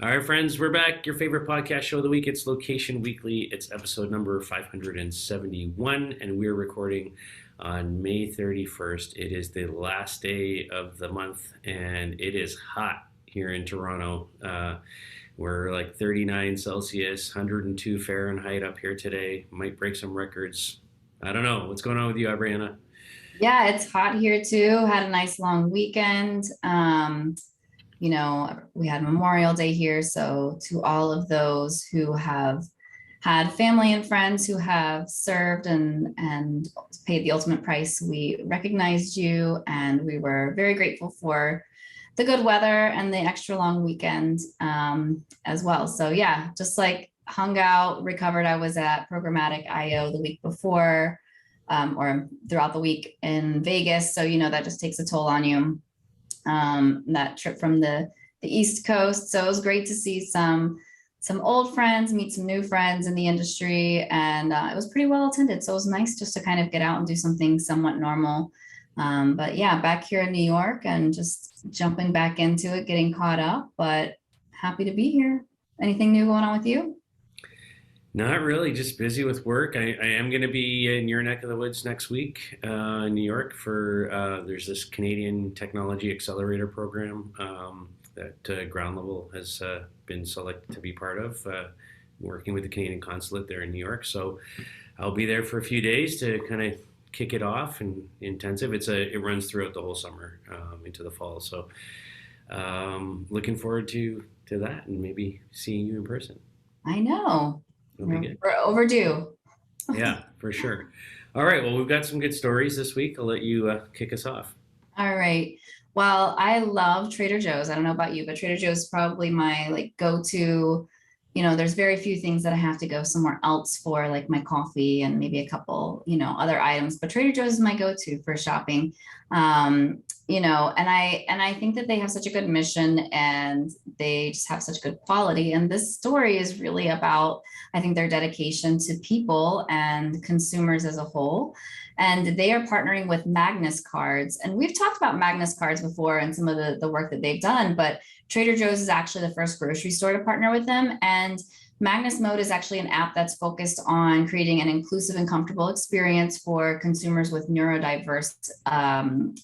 All right, friends, we're back. Your favorite podcast show of the week. It's Location Weekly. It's episode number 571, and we're recording on May 31st. It is the last day of the month, and it is hot here in Toronto. We're like 39 Celsius, 102 Fahrenheit up here today. Might break some records. I don't know. What's going on with you, Abriana? Yeah, it's hot here too. Had a nice long weekend. We had Memorial Day here. So to all of those who have had family and friends who have served and paid the ultimate price, we recognized you and we were very grateful for the good weather and the extra long weekend as well. So yeah, just like hung out, recovered. I was at Programmatic IO the week before or throughout the week in Vegas. So, that just takes a toll on you. That trip from the East Coast. So it was great to see some old friends, meet some new friends in the industry, and it was pretty well attended. So it was nice just to kind of get out and do something somewhat normal. But yeah, back here in New York and just jumping back into it, getting caught up, but happy to be here. Anything new going on with you? Not really, just busy with work. I am going to be in your neck of the woods next week in New York for there's this Canadian Technology Accelerator program that Ground Level has been selected to be part of, working with the Canadian Consulate there in New York. So I'll be there for a few days to kind of kick it off and intensive. It runs throughout the whole summer into the fall. So looking forward to that and maybe seeing you in person. I know. It'll be good. We're overdue. Yeah, for sure. All right. Well, we've got some good stories this week. I'll let you kick us off. All right. Well, I love Trader Joe's. I don't know about you, but Trader Joe's is probably my like go-to. There's very few things that I have to go somewhere else for, like my coffee and maybe a couple, other items. But Trader Joe's is my go-to for shopping. And I think that they have such a good mission and they just have such good quality. And this story is really about, I think, their dedication to people and consumers as a whole. And they are partnering with MagnusCards. And we've talked about MagnusCards before and some of the work that they've done, but Trader Joe's is actually the first grocery store to partner with them. And Magnus Mode is actually an app that's focused on creating an inclusive and comfortable experience for consumers with neurodiverse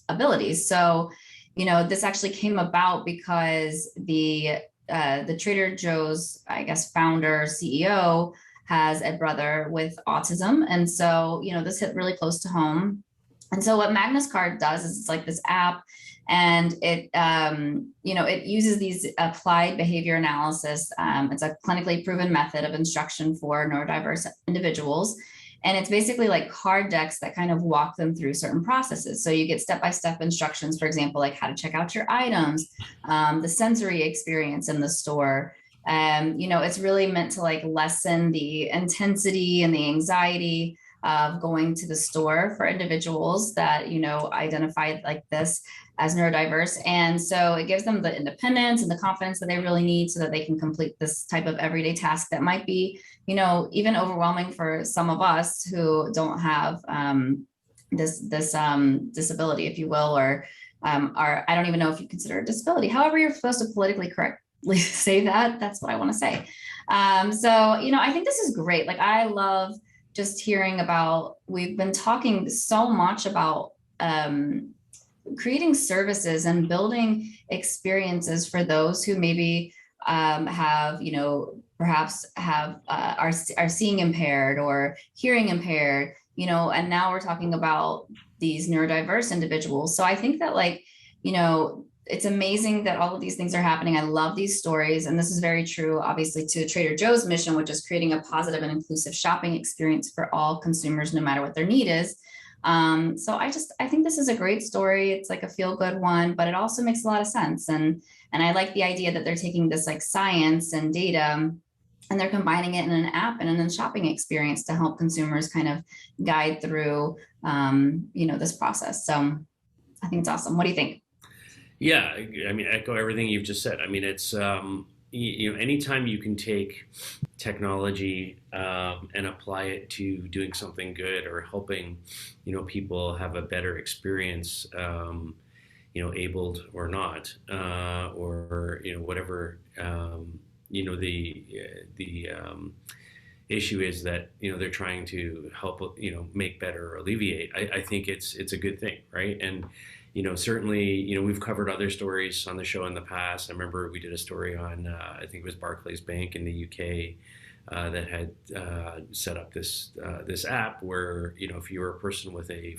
abilities. So, this actually came about because the Trader Joe's, I guess, founder, CEO, has a brother with autism. And so, this hit really close to home. And so what Magnus Card does is it's like this app and it uses these applied behavior analysis. It's a clinically proven method of instruction for neurodiverse individuals. And it's basically like card decks that kind of walk them through certain processes. So you get step-by-step instructions, for example, like how to check out your items, the sensory experience in the store. It's really meant to like lessen the intensity and the anxiety of going to the store for individuals that, identify like this as neurodiverse. And so it gives them the independence and the confidence that they really need so that they can complete this type of everyday task that might be, even overwhelming for some of us who don't have this disability, if you will, or I don't even know if you consider it a disability. However, you're supposed to politically correctly say that. That's what I want to say. I think this is great. Like, I love just hearing about, we've been talking so much about creating services and building experiences for those who maybe have, perhaps have are seeing impaired or hearing impaired, and now we're talking about these neurodiverse individuals. So I think that it's amazing that all of these things are happening. I love these stories. And this is very true, obviously, to Trader Joe's mission, which is creating a positive and inclusive shopping experience for all consumers, no matter what their need is. So I think this is a great story. It's like a feel-good one, but it also makes a lot of sense. And I like the idea that they're taking this like science and data and they're combining it in an app and in a shopping experience to help consumers kind of guide through, this process. So I think it's awesome. What do you think? Yeah, I mean, echo everything you've just said. I mean, it's anytime you can take technology and apply it to doing something good or helping, people have a better experience, abled or not, or whatever the issue is that they're trying to help make better or alleviate. I think it's a good thing, right? And certainly we've covered other stories on the show in the past. I remember we did a story on I think it was Barclays Bank in the UK that had set up this app where if you were a person with a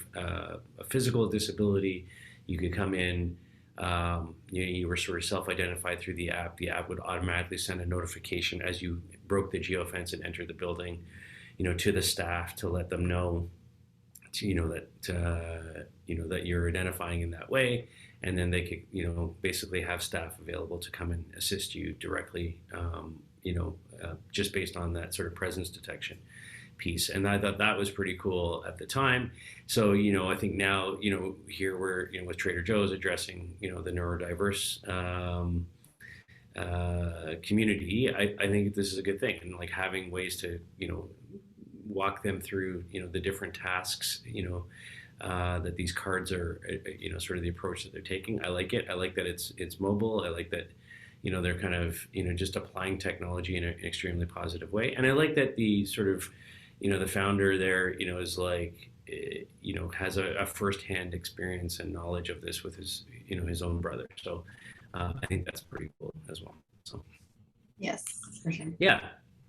physical disability, you could come in. You were sort of self-identified through the app. The app would automatically send a notification as you broke the geofence and entered the building, to the staff to let them know, that you're identifying in that way, and then they could, basically have staff available to come and assist you directly, just based on that sort of presence detection piece. And I thought that was pretty cool at the time. So, I think now, here we're, with Trader Joe's addressing, the neurodiverse community. I think this is a good thing. And like having ways to, walk them through, the different tasks, that these cards are, sort of the approach that they're taking. I like it. I like that it's mobile. I like that, they're kind of, just applying technology in an extremely positive way. And I like that the sort of, the founder there, is like, has a firsthand experience and knowledge of this with his, his own brother. So I think that's pretty cool as well. So yes, for sure. yeah.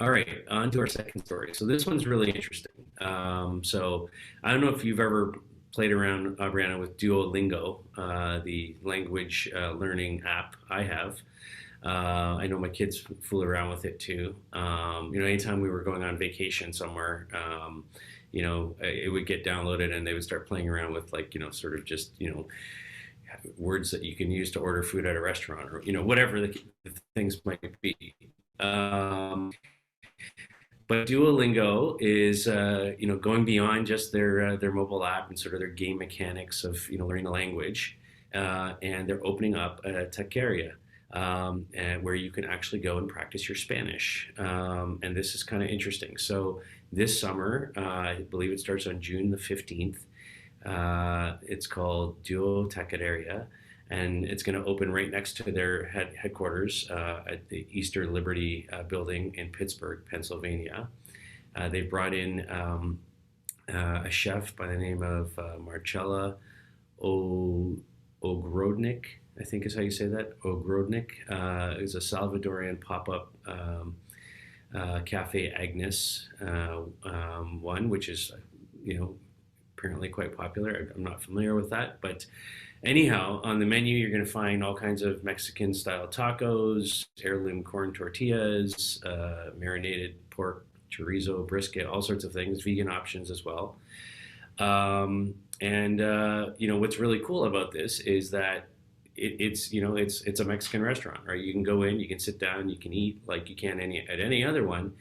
All right, on to our second story. So this one's really interesting. So I don't know if you've ever played around, Brianna, with Duolingo, the language learning app. I have. I know my kids fool around with it too. Anytime we were going on vacation somewhere, it would get downloaded and they would start playing around with sort of just, words that you can use to order food at a restaurant or, whatever the things might be. But Duolingo is, going beyond just their mobile app and sort of their game mechanics of, learning the language. And they're opening up a Taqueria, and where you can actually go and practice your Spanish. And this is kind of interesting. So this summer, I believe it starts on June the 15th. It's called DOOH Taqueria, and it's going to open right next to their headquarters at the Easter Liberty building in Pittsburgh, Pennsylvania. They've brought in a chef by the name of Marcella Ogrodnik, I think is how you say that. Ogrodnik is a Salvadorian pop-up Cafe Agnes one, which is, apparently quite popular. I'm not familiar with that, but anyhow, on the menu, you're going to find all kinds of Mexican-style tacos, heirloom corn tortillas, marinated pork, chorizo, brisket, all sorts of things, vegan options as well. What's really cool about this is that it's a Mexican restaurant, right? You can go in, you can sit down, you can eat like you can at any other one,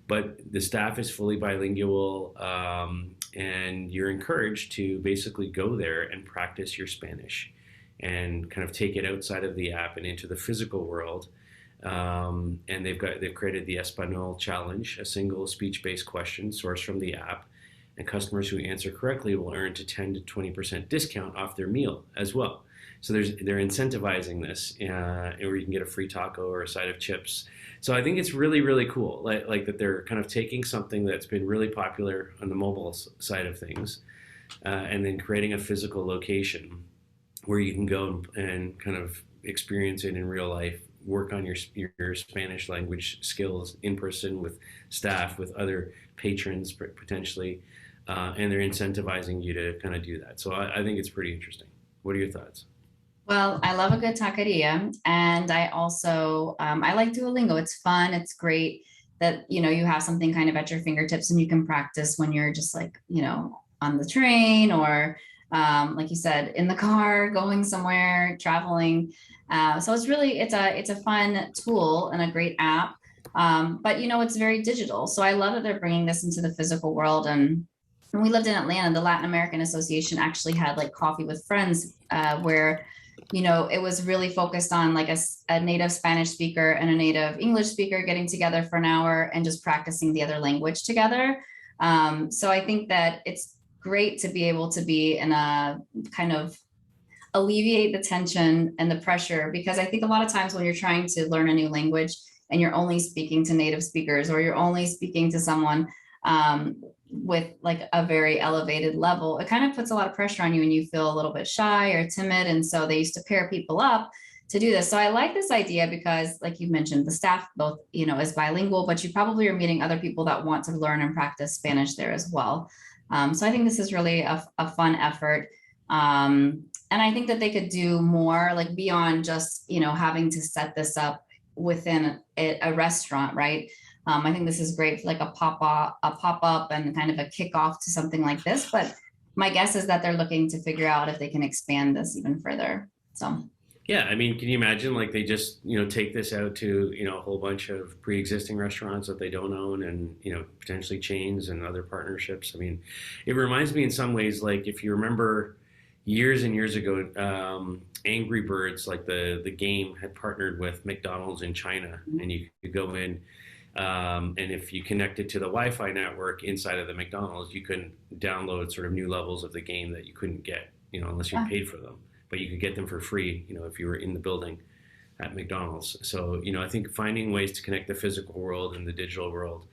but the staff is fully bilingual, and you're encouraged to basically go there and practice your Spanish and kind of take it outside of the app and into the physical world. And they've created the Espanol Challenge, a single speech-based question sourced from the app, and customers who answer correctly will earn to 10 to 20% discount off their meal as well. So they're incentivizing this, or you can get a free taco or a side of chips. So I think it's really, really cool, like that they're kind of taking something that's been really popular on the mobile side of things, and then creating a physical location where you can go and kind of experience it in real life, work on your Spanish language skills in person with staff, with other patrons potentially, and they're incentivizing you to kind of do that. So I think it's pretty interesting. What are your thoughts? Well, I love a good taqueria, and I also I like Duolingo. It's fun. It's great that you have something kind of at your fingertips, and you can practice when you're just like on the train or like you said in the car, going somewhere, traveling. So it's a fun tool and a great app. But it's very digital. So I love that they're bringing this into the physical world. And when we lived in Atlanta, the Latin American Association actually had like coffee with friends, where it was really focused on like a native Spanish speaker and a native English speaker getting together for an hour and just practicing the other language together. So I think that it's great to be able to be in a kind of alleviate the tension and the pressure, because I think a lot of times when you're trying to learn a new language, and you're only speaking to native speakers, or you're only speaking to someone with like a very elevated level, it kind of puts a lot of pressure on you and you feel a little bit shy or timid. And so they used to pair people up to do this. So I like this idea because, like you mentioned, the staff both, is bilingual, but you probably are meeting other people that want to learn and practice Spanish there as well. So I think this is really a fun effort. And I think that they could do more, like beyond just, having to set this up within a restaurant, right? I think this is great for like a pop-up and kind of a kickoff to something like this. But my guess is that they're looking to figure out if they can expand this even further. So. Yeah, I mean, can you imagine like they just, take this out to, a whole bunch of pre-existing restaurants that they don't own and, potentially chains and other partnerships. I mean, it reminds me in some ways, like if you remember years and years ago, Angry Birds, like the game had partnered with McDonald's in China, and you could go in, and if you connected to the Wi-Fi network inside of the McDonald's, you couldn't download sort of new levels of the game that you couldn't get, unless you paid for them. But you could get them for free, if you were in the building at McDonald's. So, I think finding ways to connect the physical world and the digital world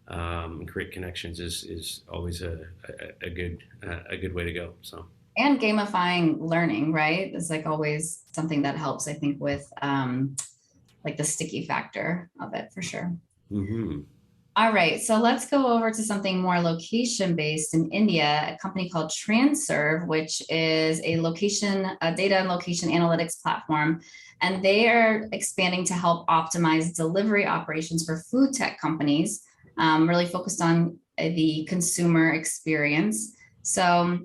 and create connections is always a good way to go. So. And gamifying learning, right? Is like always something that helps, I think, with like the sticky factor of it for sure. Mm-hmm. All right, so let's go over to something more location-based in India, a company called Transverse, which is a data and location analytics platform. And they are expanding to help optimize delivery operations for food tech companies, really focused on the consumer experience. So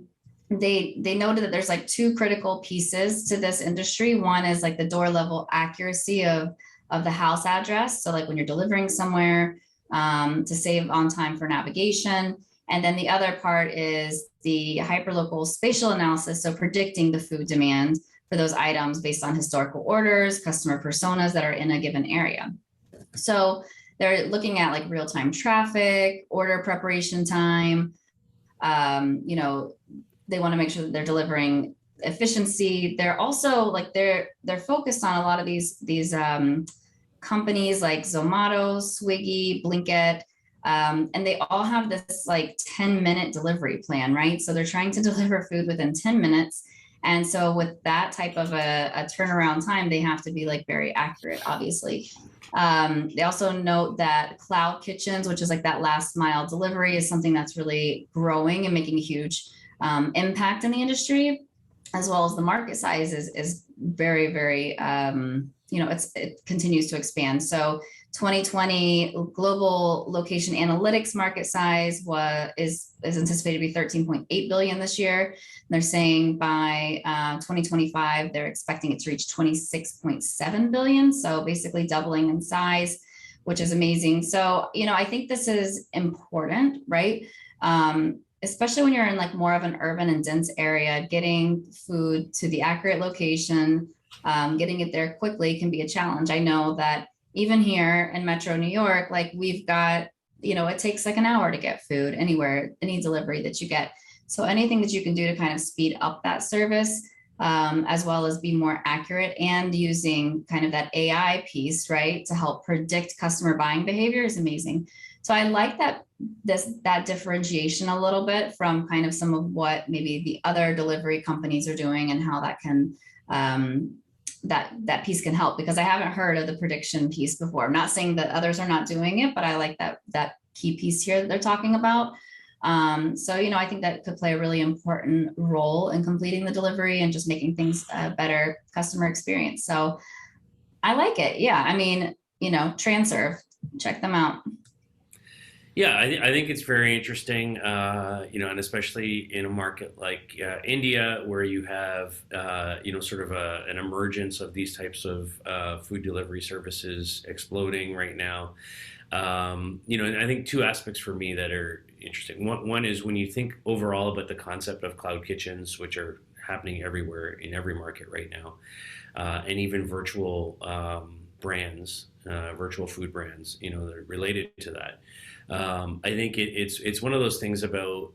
they noted that there's like two critical pieces to this industry. One is like the door level accuracy of the house address. So like when you're delivering somewhere, to save on time for navigation. And then the other part is the hyperlocal spatial analysis. So predicting the food demand for those items based on historical orders, customer personas that are in a given area. So they're looking at like real-time traffic, order preparation time. They want to make sure that they're delivering efficiency. They're also like, they're focused on a lot of these companies like Zomato, Swiggy, Blinkit, and they all have this like 10-minute delivery plan, right? So they're trying to deliver food within 10 minutes. And so with that type of a turnaround time, they have to be like very accurate, obviously. They also note that cloud kitchens, which is like that last mile delivery, is something that's really growing and making a huge impact in the industry, as well as the market size is very, very, it continues to expand. So 2020 global location analytics market size is anticipated to be 13.8 billion this year. And they're saying by 2025, they're expecting it to reach 26.7 billion. So basically doubling in size, which is amazing. So, I think this is important, right? Especially when you're in like more of an urban and dense area, getting food to the accurate location, getting it there quickly can be a challenge. I know that even here in Metro New York, like we've got, it takes like an hour to get food anywhere, any delivery that you get. So anything that you can do to kind of speed up that service, as well as be more accurate and using kind of that AI piece, right, to help predict customer buying behavior is amazing. So I like that differentiation a little bit from kind of some of what maybe the other delivery companies are doing and how that can that piece can help, because I haven't heard of the prediction piece before. I'm not saying that others are not doing it, but I like that key piece here that they're talking about. So, I think that could play a really important role in completing the delivery and just making things a better customer experience. So I like it. Yeah. I mean, Transserve, check them out. Yeah, I think it's very interesting, and especially in a market like India, where you have, sort of an emergence of these types of food delivery services exploding right now. And I think two aspects for me that are interesting. One is when you think overall about the concept of cloud kitchens, which are happening everywhere in every market right now, and even virtual brands, virtual food brands, that are related to that. I think it's one of those things about,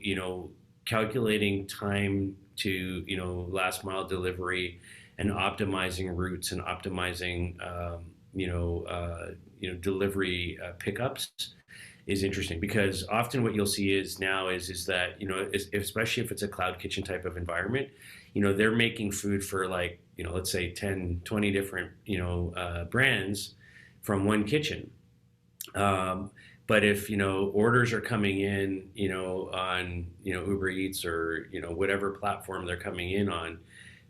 calculating time to, last mile delivery and optimizing routes and optimizing, delivery pickups is interesting, because often what you'll see is now is that, especially if it's a cloud kitchen type of environment, they're making food for, like, let's say 10, 20 different, brands from one kitchen. But if, orders are coming in, on, Uber Eats or, whatever platform they're coming in on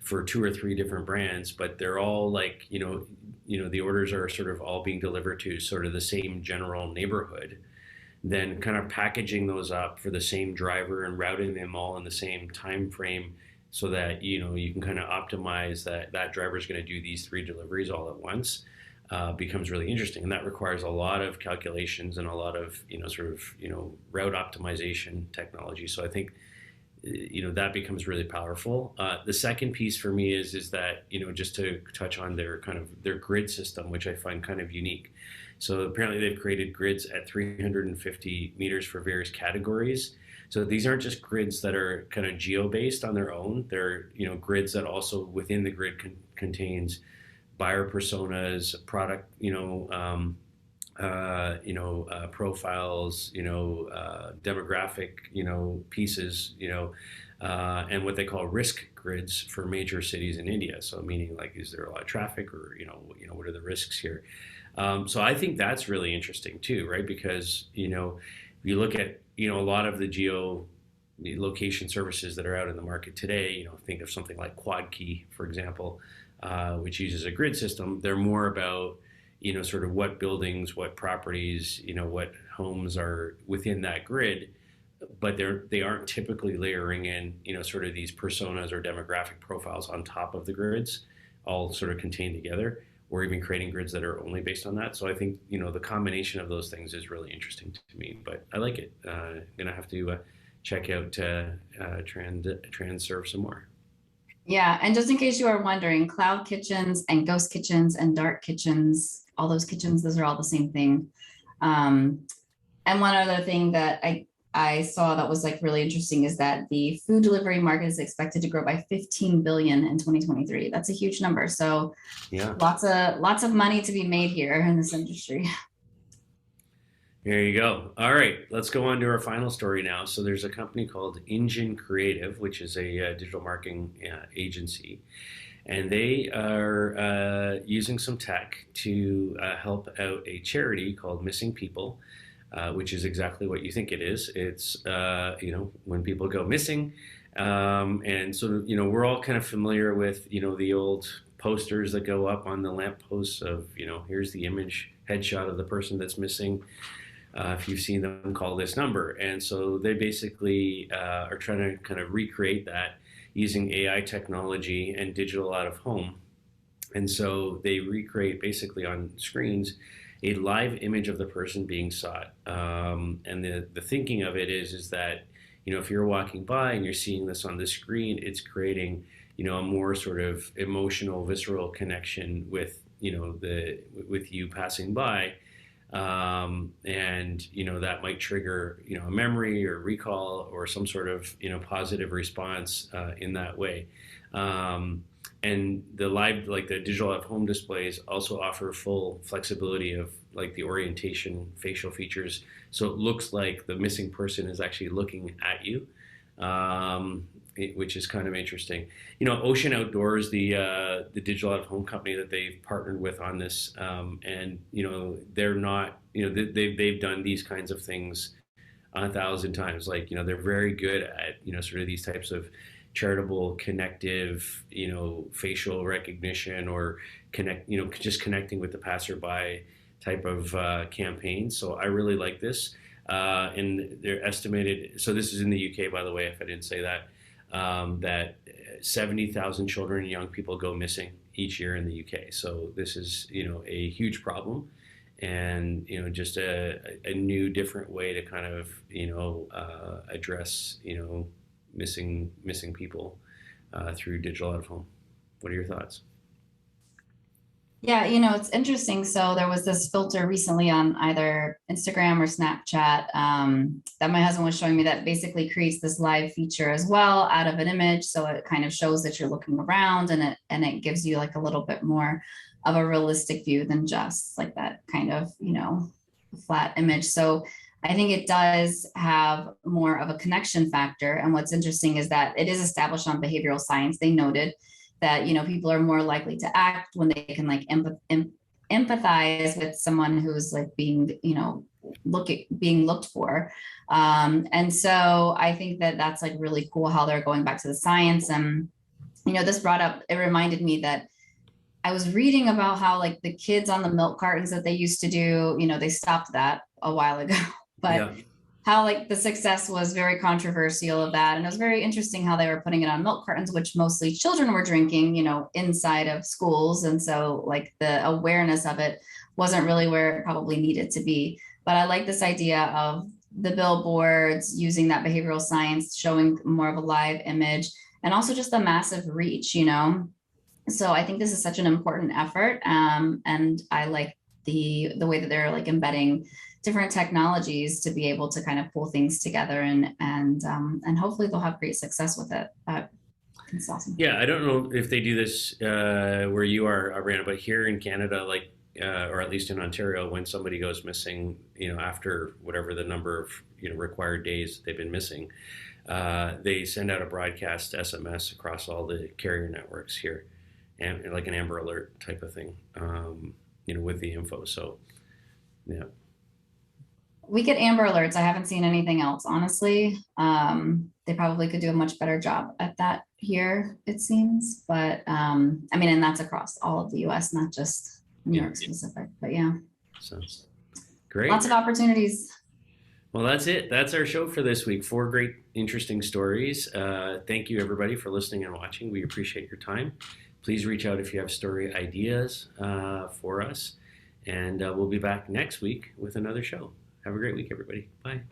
for 2 or 3 different brands, but they're all like, the orders are sort of all being delivered to sort of the same general neighborhood, then kind of packaging those up for the same driver and routing them all in the same time frame, so that you can kind of optimize that driver is going to do these 3 deliveries all at once, becomes really interesting, and that requires a lot of calculations and a lot of route optimization technology. So I think that becomes really powerful. The second piece for me is that, just to touch on their grid system, which I find kind of unique. So apparently they've created grids at 350 meters for various categories. So these aren't just grids that are kind of geo-based on their own. They're, grids that also within the grid contains buyer personas, product, profiles, demographic, pieces, and what they call risk grids for major cities in India. So meaning, like, is there a lot of traffic, or, what are the risks here? So I think that's really interesting too, right? Because, if you look at, a lot of the location services that are out in the market today, think of something like QuadKey, for example, which uses a grid system. They're more about, sort of what buildings, what properties, what homes are within that grid, but they aren't typically layering in, sort of these personas or demographic profiles on top of the grids, all sort of contained together, or even creating grids that are only based on that. So I think, the combination of those things is really interesting to me, but I like it. I'm going to have to check out Transverse some more. Yeah, and just in case you are wondering, cloud kitchens and ghost kitchens and dark kitchens, all those kitchens, those are all the same thing. And one other thing that I saw that was like really interesting is that the food delivery market is expected to grow by 15 billion in 2023. That's a huge number. So yeah, lots of money to be made here in this industry. There you go. All right, let's go on to our final story now. So there's a company called Engine Creative, which is a digital marketing agency, and they are using some tech to help out a charity called Missing People, which is exactly what you think it is. It's when people go missing, and so we're all kind of familiar with the old posters that go up on the lampposts of here's the image headshot of the person that's missing. If you've seen them, call this number. And so they basically are trying to kind of recreate that using AI technology and digital out of home. And so they recreate basically on screens a live image of the person being sought. And the thinking of it is that, if you're walking by and you're seeing this on the screen, it's creating, a more sort of emotional, visceral connection with, with you passing by. And that might trigger a memory or recall or some sort of positive response in that way. And the digital at home displays also offer full flexibility of like the orientation, facial features, so it looks like the missing person is actually looking at you, which is kind of interesting. Ocean Outdoors, the digital out of home company that they've partnered with on this, and they're not, they've done these kinds of things 1,000 times. Like they're very good at sort of these types of charitable, connective, facial recognition or just connecting with the passerby type of campaign. So I really like this. And they're estimated, so this is in the UK, by the way, if I didn't say that, that 70,000 children and young people go missing each year in the UK. So this is, a huge problem, and, just a new, different way to kind of, address, missing people through digital out of home. What are your thoughts? Yeah, it's interesting. So there was this filter recently on either Instagram or Snapchat that my husband was showing me that basically creates this live feature as well out of an image. So it kind of shows that you're looking around, and it gives you like a little bit more of a realistic view than just like that kind of, flat image. So I think it does have more of a connection factor. And what's interesting is that it is established on behavioral science. They noted that, people are more likely to act when they can like empathize with someone who's like being, being looked for. And so I think that that's like really cool how they're going back to the science. And, this brought up, it reminded me that I was reading about how like the kids on the milk cartons that they used to do, they stopped that a while ago, but Yeah. how like the success was very controversial of that. And it was very interesting how they were putting it on milk cartons, which mostly children were drinking, inside of schools. And so like the awareness of it wasn't really where it probably needed to be. But I like this idea of the billboards using that behavioral science, showing more of a live image, and also just the massive reach, So I think this is such an important effort. And I like the way that they're like embedding different technologies to be able to kind of pull things together, and hopefully they'll have great success with it. It's awesome. Yeah, I don't know if they do this where you are, Ariana, but here in Canada, like, or at least in Ontario, when somebody goes missing, after whatever the number of required days they've been missing, they send out a broadcast SMS across all the carrier networks here, and like an Amber Alert type of thing, with the info. So, yeah. We get Amber Alerts. I haven't seen anything else, honestly. They probably could do a much better job at that here, it seems. But I mean, and that's across all of the US, not just New York specific, but yeah. So great. Lots of opportunities. Well, that's it. That's our show for this week. 4 great, interesting stories. Thank you, everybody, for listening and watching. We appreciate your time. Please reach out if you have story ideas for us. And we'll be back next week with another show. Have a great week, everybody. Bye.